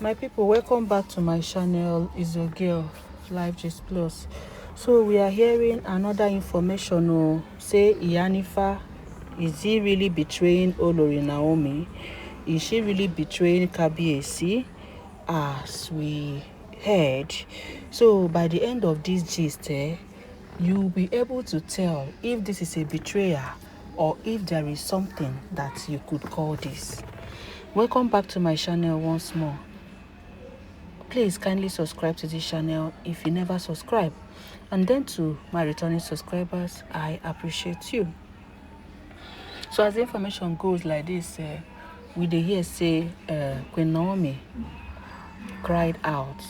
My people, welcome back to my channel. Is your girl Life Gist Plus. So we are hearing another information. Say Iyanifa, is he really betraying Olori Naomi? Is she really betraying Kabiyesi? As we heard. So by the end of this gist, you'll be able to tell if this is a betrayal or if there is something that you could call this. Welcome back to my channel once more. Please kindly subscribe to this channel if you never subscribe, and then to my returning subscribers, I appreciate you. So as the information goes like this, we dey hear say Queen Naomi cried out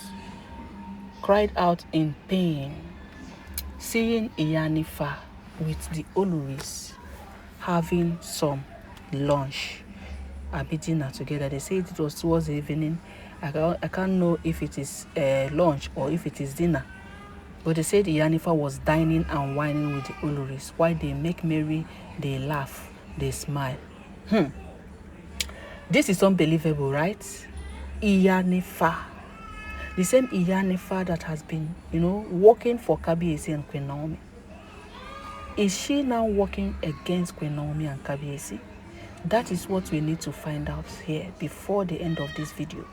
in pain, seeing Iyanifa with the Oloris having some lunch, dinner together. They say it was towards the evening. I can't know if it is lunch or if it is dinner. But they said Yanifa was dining and whining with the Oloris. While they make merry, they laugh, they smile. This is unbelievable, right? Iyanifa. The same Iyanifa that has been, working for Kabiyesi and Queen Naomi. Is she now working against Queen Naomi and Kabiyesi? That is what we need to find out here before the end of this video.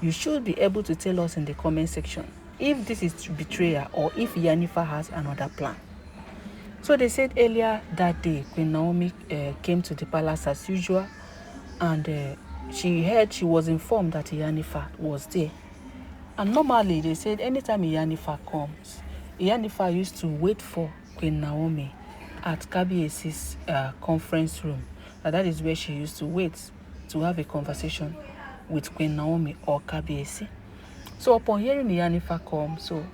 You should be able to tell us in the comment section if this is betrayal or if Yanifa has another plan. So they said earlier that day, Queen Naomi came to the palace as usual, and she was informed that Yanifa was there. And normally they said anytime Yanifa comes, Yanifa used to wait for Queen Naomi at Kabiyesi's conference room. That is where she used to wait to have a conversation with Queen Naomi or Kabiyesi. So upon hearing Yanifa come, so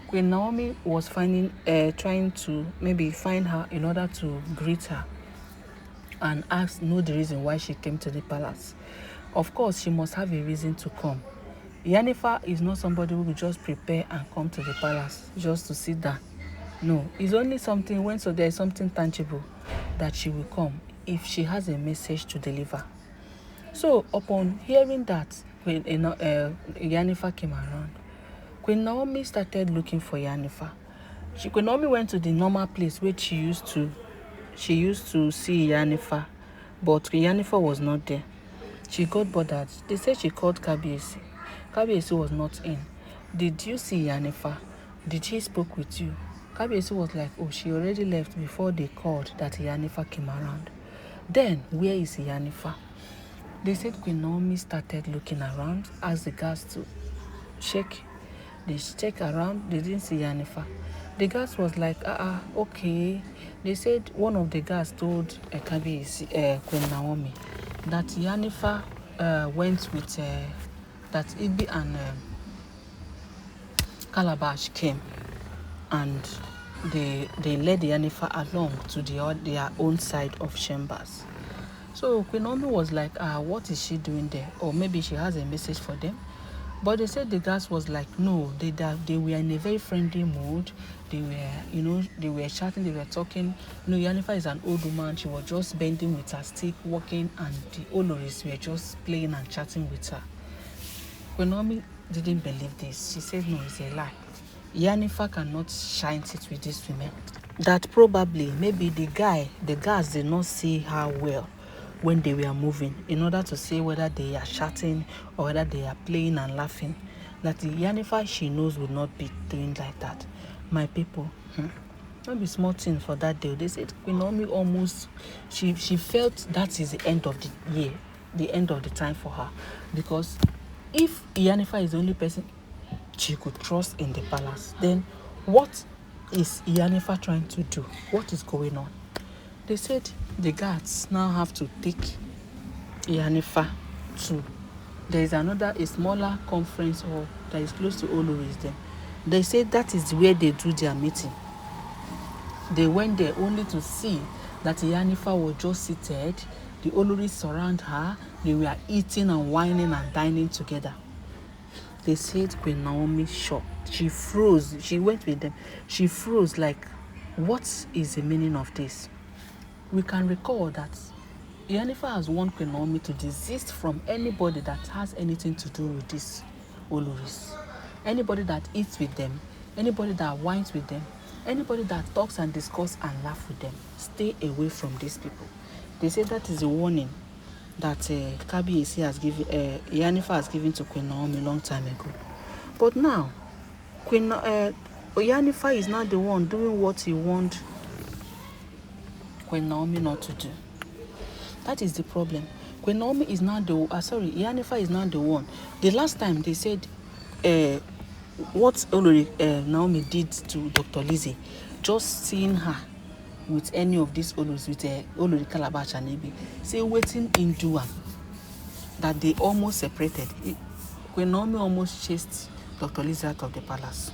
Queen Naomi was trying to maybe find her in order to greet her and know the reason why she came to the palace. Of course, she must have a reason to come. Yanifa is not somebody who will just prepare and come to the palace just to sit down. No, it's only something when there is something tangible that she will come if she has a message to deliver. So upon hearing that, when Yanifa came around, Queen Naomi started looking for Yanifa. Queen Naomi went to the normal place where she used to see Yanifa, but Yanifa was not there. She got bothered. They said she called Kabiyesi. Kabiyesi was not in. Did you see Yanifa? Did she spoke with you? Kabiyesi was like, oh, she already left before they called that Yanifa came around. Then, where is Yanifa? They said Queen Naomi started looking around, asked the guards to check. They checked around, they didn't see Yanifa. The guards was like, okay. They said one of the guards told Queen Naomi that Yanifa went with, that Igbi and Calabash came, and they led Yanifa along to their own side of chambers. So Queen Naomi was like, what is she doing there? Or maybe she has a message for them. But they said the guys was like, no, they were in a very friendly mood. They were, they were chatting, they were talking. Yanifa is an old woman. She was just bending with her stick, walking, and the Oloris were just playing and chatting with her. Queen Naomi didn't believe this. She said, no, it's a lie. Yanifa cannot shine it with these women. That probably, maybe the guys did not see her well when they were moving, in order to say whether they are chatting or whether they are playing and laughing. That the Yanifa she knows will not be doing like that. My people, not be small thing for that day. They said Queen Naomi almost, she felt that is the end of the year, the end of the time for her. Because if Yanifa is the only person she could trust in the palace, then what is Iyanifa trying to do? What is going on? They said the guards now have to take Iyanifa to, there is a smaller conference hall that is close to Oloris there. They said that is where they do their meeting. They went there only to see that Iyanifa was just seated, the Oloris surround her, they were eating and whining and dining together. They said Queen Naomi shocked. She froze. She went with them. She froze like, what is the meaning of this? We can recall that Yanifa has warned Queen Naomi to desist from anybody that has anything to do with these Oloris. Anybody that eats with them, anybody that wines with them, anybody that talks and discusses and laughs with them, stay away from these people. They say that is a warning that Kabiyesi has given, Iyanifa has given to Queen Naomi a long time ago. But now, Iyanifa is not the one doing what he wants Queen Naomi not to do. That is the problem. Queen Naomi is not the Iyanifa is not the one. The last time they said what Naomi did to Dr. Lizzie, just seeing her with any of these Olus, with Olori Calabash and Igbi, say waiting in Dua, that they almost separated. Queen Naomi almost chased Dr. Lizzie out of the palace.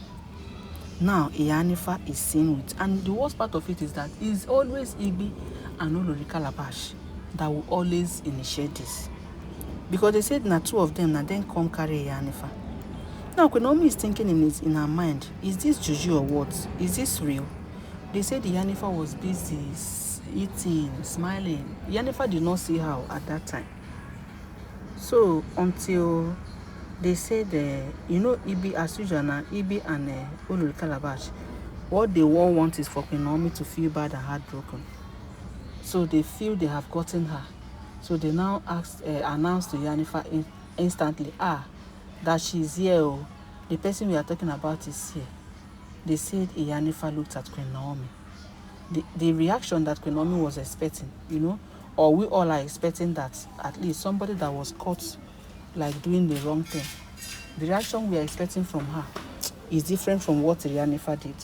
Now Iyanifa is seen with, and the worst part of it is that it's always Igbi and Olori Calabash that will always initiate this. Because they said na two of them na then come carry Iyanifa. Now Queen Naomi is thinking in her mind, is this juju or what? Is this real? They said Iyanifa was busy eating, smiling. Iyanifa did not see her at that time. So until they said, Igbi as usual now, Igbi and Olori Calabash, what they all want is for Queen Naomi to feel bad and heartbroken. So they feel they have gotten her. So they now announce to Yanifa instantly, that she's here. Oh, the person we are talking about is here. They said Iyanifa looked at Queen Naomi. The reaction that Queen Naomi was expecting, or we all are expecting that at least somebody that was caught like doing the wrong thing, the reaction we are expecting from her is different from what Iyanifa did.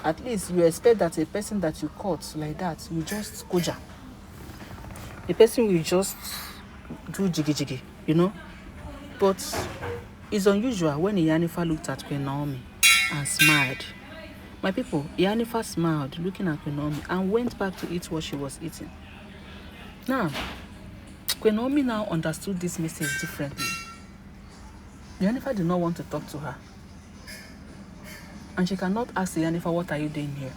At least you expect that a person that you caught like that, you just koja. The person will just do jiggy, But it's unusual when Iyanifa looked at Queen Naomi and smiled. My people, Iyanifa smiled looking at Queen Naomi and went back to eat what she was eating. Now, Queen Naomi now understood this message differently. Iyanifa did not want to talk to her. And she cannot ask Iyanifa, what are you doing here?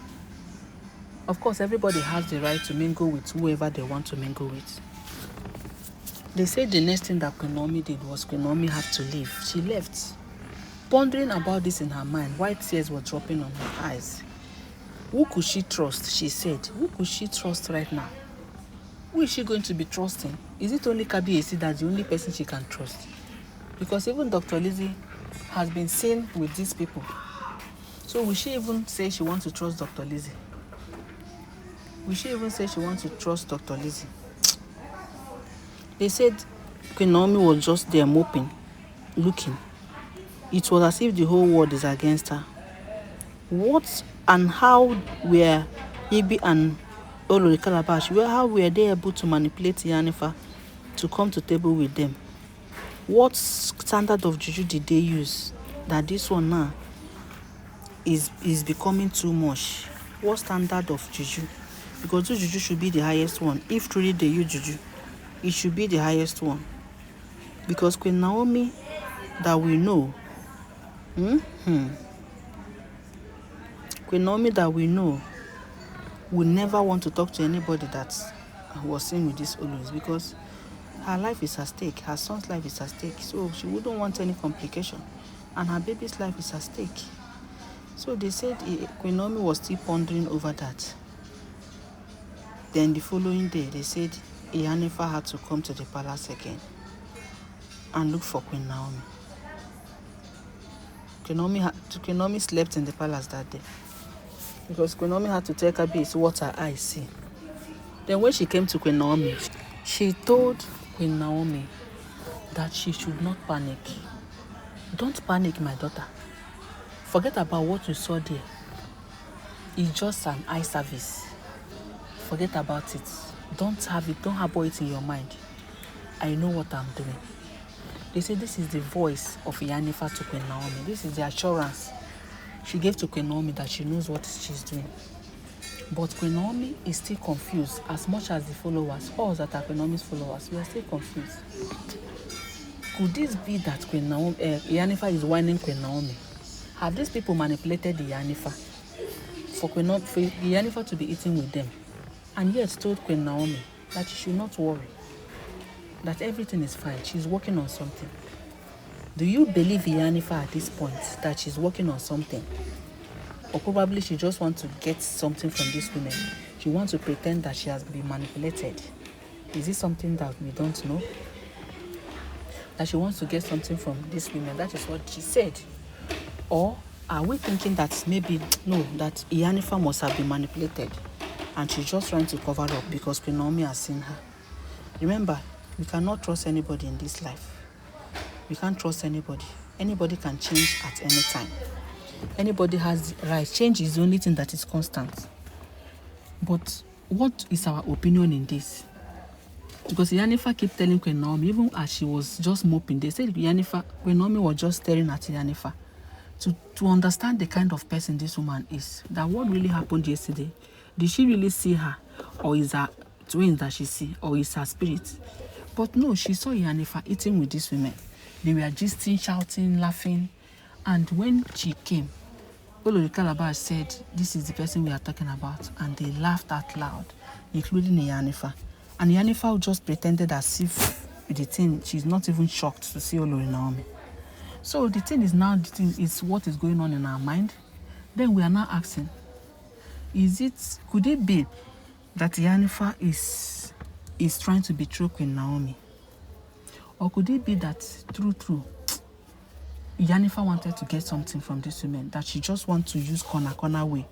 Of course, everybody has the right to mingle with whoever they want to mingle with. They said the next thing that Queen Naomi did was Queen Naomi had to leave. She left, pondering about this in her mind, while tears were dropping on her eyes. Who could she trust? She said. Who could she trust right now? Who is she going to be trusting? Is it only Kabiyesi that's the only person she can trust? Because even Dr. Lizzie has been seen with these people. So will she even say she wants to trust Dr. Lizzie? Will she even say she wants to trust Dr. Lizzie? They said Queen Naomi was just there moping, looking. It was as if the whole world is against her. What and how were Igbi and Olori Calabash, how were they able to manipulate Yanifa to come to table with them? What standard of juju did they use that this one now is becoming too much? What standard of juju? Because this juju should be the highest one. If truly they use juju, it should be the highest one. Because Queen Naomi that we know, Queen Naomi that we know will never want to talk to anybody that was seen with this Olus, because her life is at stake, her son's life is at stake, so she wouldn't want any complication, and her baby's life is at stake. So they said Queen Naomi was still pondering over that. Then the following day, they said Iyanifa had to come to the palace again and look for Queen Naomi. Queen Naomi slept in the palace that day because Queen Naomi had to tell Kabiyesi what her eyes see. Then when she came to Queen Naomi, she told Queen Naomi that she should not panic. Don't panic, my daughter. Forget about what you saw there. It's just an eye service. Forget about it. Don't harbor it in your mind. I know what I'm doing. They say this is the voice of Yanifa to Queen Naomi. This is the assurance she gave to Queen Naomi that she knows what she's doing. But Queen Naomi is still confused as much as the followers, us that are Queen Naomi's followers, we are still confused. Could this be that Queen Naomi, Yanifa is whining Queen Naomi? Have these people manipulated the Yanifa for Yanifa to be eating with them, and yet told Queen Naomi that she should not worry, that everything is fine. She's working on something. Do you believe Yanifa at this point that she's working on something? Or probably she just wants to get something from these women. She wants to pretend that she has been manipulated. Is it something that we don't know? That she wants to get something from these women. That is what she said. Or are we thinking that maybe, no, that Iyanifa must have been manipulated and she's just trying to cover up because Queen Naomi has seen her? Remember, we cannot trust anybody in this life. We can't trust anybody. Anybody can change at any time. Anybody has the right. Change is the only thing that is constant. But what is our opinion in this? Because Yanifa kept telling Queen Naomi, even as she was just moping, they said Queen Naomi was just staring at Yanifa to understand the kind of person this woman is. That what really happened yesterday, did she really see her? Or is her twins that she see? Or is her spirit? But no, she saw Yanifa eating with these women. They were gisting, shouting, laughing. And when she came, Olori Calabash said, this is the person we are talking about. And they laughed out loud, including Yanifa. And Yanifa just pretended as if the thing, she's not even shocked to see Olori Naomi. So the thing is now, is what is going on in our mind. Then we are now asking, could it be that Yanifa is trying to betray Queen Naomi? Or could it be that true, Yanifa wanted to get something from these women, that she just wants to use corner way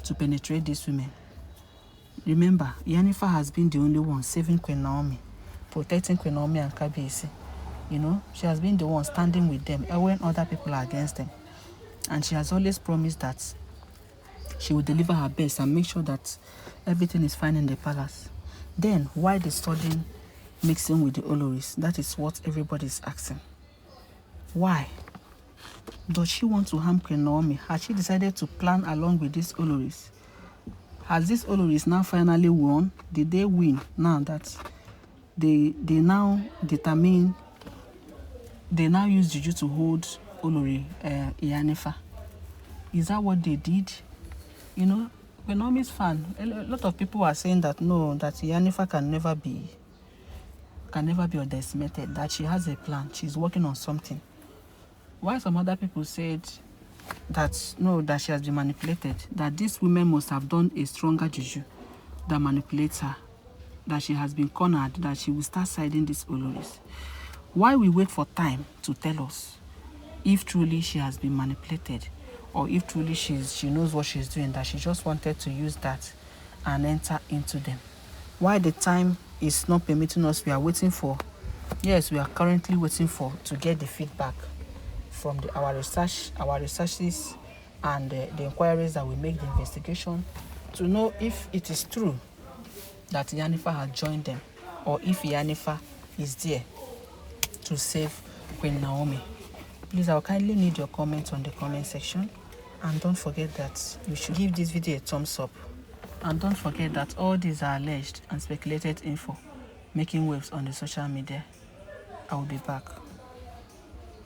to penetrate these women? Remember, Yanifa has been the only one saving Queen Naomi, protecting Queen Naomi and Kabiyesi. You know, she has been the one standing with them when other people are against them. And she has always promised that she will deliver her best and make sure that everything is fine in the palace. Then, why the sudden mixing with the Oloris? That is what everybody is asking. Why? Does she want to harm Queen Naomi? Has she decided to plan along with these Oloris? Has this Oloris now finally won? Did they win now that they now determine, they now use Juju to hold Olori Iyanifa? Is that what they did? You know, Queen Naomi's fan, a lot of people are saying that no, that Iyanifa can never be underestimated, that she has a plan, she's working on something. While some other people said that no, that she has been manipulated, that these women must have done a stronger juju that manipulates her, that she has been cornered, that she will start siding these Oloris. Why we wait for time to tell us if truly she has been manipulated, or if truly she knows what she's doing, that she just wanted to use that and enter into them? Why the time is not permitting us? We are waiting for, yes, we are currently waiting for to get the feedback from our researches and the inquiries that we make, the investigation, to know if it is true that Yanifa had joined them, or if Yanifa is there to save Queen Naomi. Please, I'll kindly need your comments on the comment section, and don't forget that you should give this video a thumbs up, and don't forget that all these are alleged and speculated info making waves on the social media. I will be back.